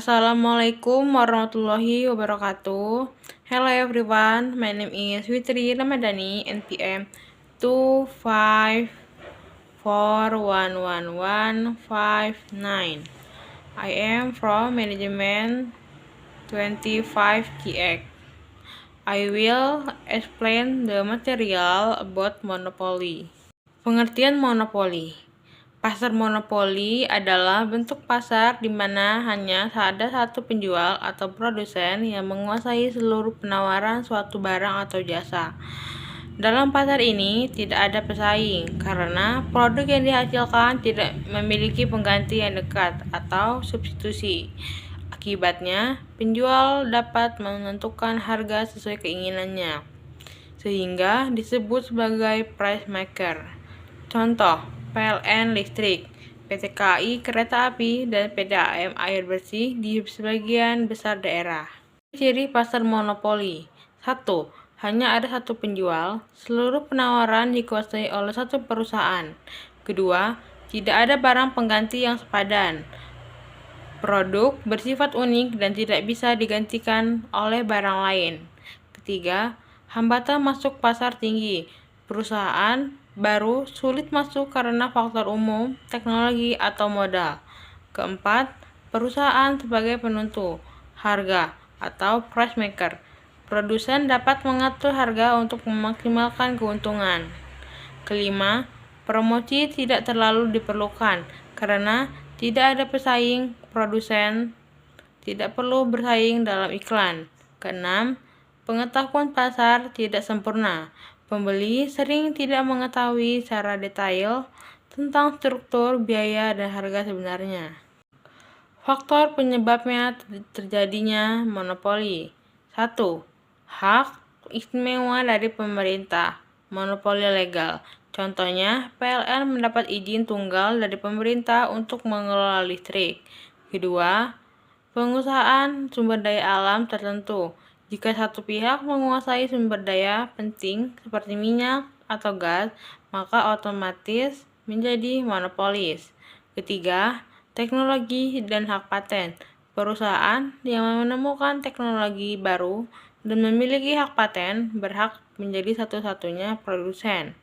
Assalamualaikum warahmatullahi wabarakatuh. Hello everyone, my name is Fitri Ramadhani, NPM 254111159. I am from Management 25GX. I will explain the material about monopoly. Pengertian monopoli. Pasar monopoli adalah bentuk pasar di mana hanya ada satu penjual atau produsen yang menguasai seluruh penawaran suatu barang atau jasa. Dalam pasar ini tidak ada pesaing karena produk yang dihasilkan tidak memiliki pengganti yang dekat atau substitusi. Akibatnya, penjual dapat menentukan harga sesuai keinginannya, sehingga disebut sebagai price maker. Contoh, PLN Listrik, PT KAI Kereta Api, dan PDAM Air Bersih di sebagian besar daerah. Ciri pasar monopoli. 1. Hanya ada satu penjual, seluruh penawaran dikuasai oleh satu perusahaan. Kedua, tidak ada barang pengganti yang sepadan. Produk bersifat unik dan tidak bisa digantikan oleh barang lain. Ketiga, hambatan masuk pasar tinggi. Perusahaan baru sulit masuk karena faktor umum, teknologi, atau modal. Keempat, perusahaan sebagai penentu harga atau price maker. Produsen dapat mengatur harga untuk memaksimalkan keuntungan. Kelima, promosi tidak terlalu diperlukan karena tidak ada pesaing. Produsen tidak perlu bersaing dalam iklan. Keenam, pengetahuan pasar tidak sempurna. Pembeli sering tidak mengetahui secara detail tentang struktur, biaya, dan harga sebenarnya. Faktor penyebabnya terjadinya monopoli. 1. Hak istimewa dari pemerintah. Monopoli legal. Contohnya, PLN mendapat izin tunggal dari pemerintah untuk mengelola listrik. Kedua, penguasaan sumber daya alam tertentu. Jika satu pihak menguasai sumber daya penting seperti minyak atau gas, maka otomatis menjadi monopolis. Ketiga, teknologi dan hak paten. Perusahaan yang menemukan teknologi baru dan memiliki hak paten berhak menjadi satu-satunya produsen.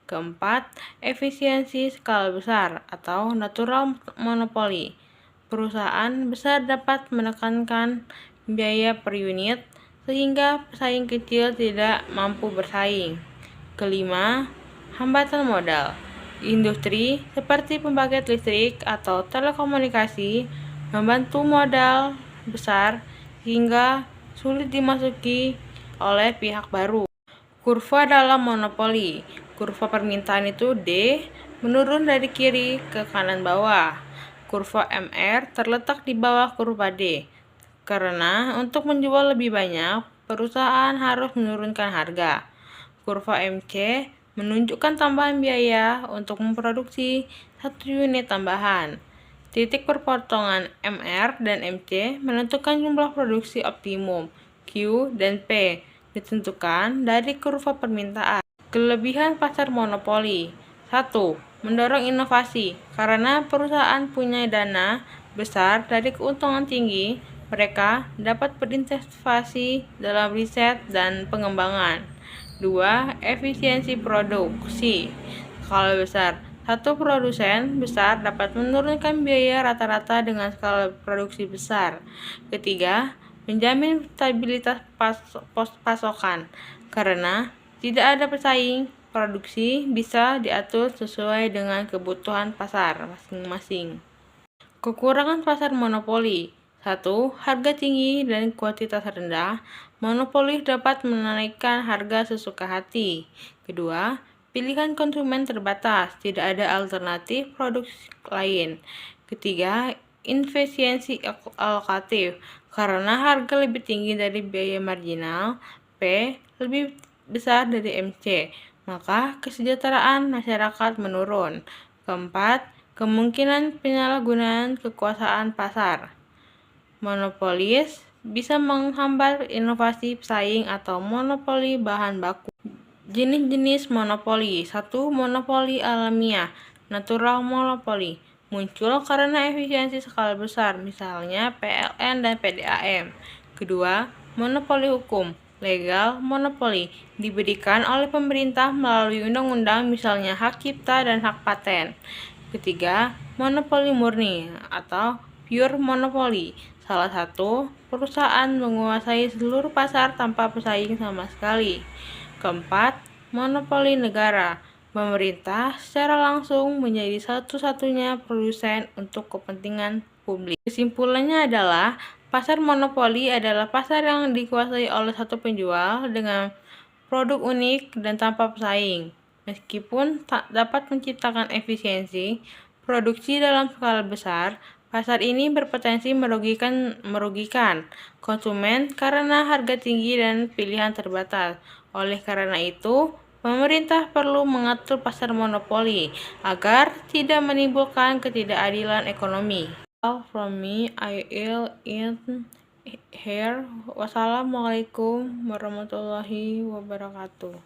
Keempat, efisiensi skala besar atau natural monopoly. Perusahaan besar dapat menekankan biaya per unit sehingga pesaing kecil tidak mampu bersaing. Kelima, hambatan modal. Industri seperti pembangkit listrik atau telekomunikasi membantu modal besar hingga sulit dimasuki oleh pihak baru. Kurva dalam monopoli. Kurva permintaan itu D, menurun dari kiri ke kanan bawah. Kurva MR terletak di bawah kurva D, karena untuk menjual lebih banyak, perusahaan harus menurunkan harga. Kurva MC menunjukkan tambahan biaya untuk memproduksi satu unit tambahan. Titik perpotongan MR dan MC menentukan jumlah produksi optimum. Q dan P ditentukan dari kurva permintaan. Kelebihan pasar monopoli. 1. Mendorong inovasi. Karena perusahaan punya dana besar dari keuntungan tinggi, mereka dapat berinvestasi dalam riset dan pengembangan. 2. Efisiensi produksi. Skala besar. Satu produsen besar dapat menurunkan biaya rata-rata dengan skala produksi besar. Ketiga, menjamin stabilitas pasokan. Karena tidak ada pesaing, produksi bisa diatur sesuai dengan kebutuhan pasar masing-masing. Kekurangan pasar monopoli. 1. Harga tinggi dan kuantitas rendah. Monopoli dapat menaikkan harga sesuka hati. Kedua, pilihan konsumen terbatas, tidak ada alternatif produk lain. Ketiga, efisiensi alokatif, karena harga lebih tinggi dari biaya marginal. P lebih besar dari MC, maka kesejahteraan masyarakat menurun. Keempat, kemungkinan penyalahgunaan kekuasaan pasar. Monopolis bisa menghambat inovasi pesaing atau monopoli bahan baku. Jenis-jenis monopoli. 1. Monopoli alamiah, natural monopoly. muncul karena efisiensi skala besar, misalnya PLN dan PDAM. Kedua, monopoli hukum. Legal monopoli diberikan oleh pemerintah melalui undang-undang, misalnya hak cipta dan hak paten. Ketiga, monopoli murni atau pure monopoli. Salah satu perusahaan menguasai seluruh pasar tanpa pesaing sama sekali. Keempat, monopoli negara. Pemerintah secara langsung menjadi satu-satunya produsen untuk kepentingan publik. Kesimpulannya adalah pasar monopoli adalah pasar yang dikuasai oleh satu penjual dengan produk unik dan tanpa pesaing. Meskipun tak dapat menciptakan efisiensi produksi dalam skala besar, pasar ini berpotensi merugikan konsumen karena harga tinggi dan pilihan terbatas. Oleh karena itu, pemerintah perlu mengatur pasar monopoli agar tidak menimbulkan ketidakadilan ekonomi. All from me, I will end here. Wassalamualaikum warahmatullahi wabarakatuh.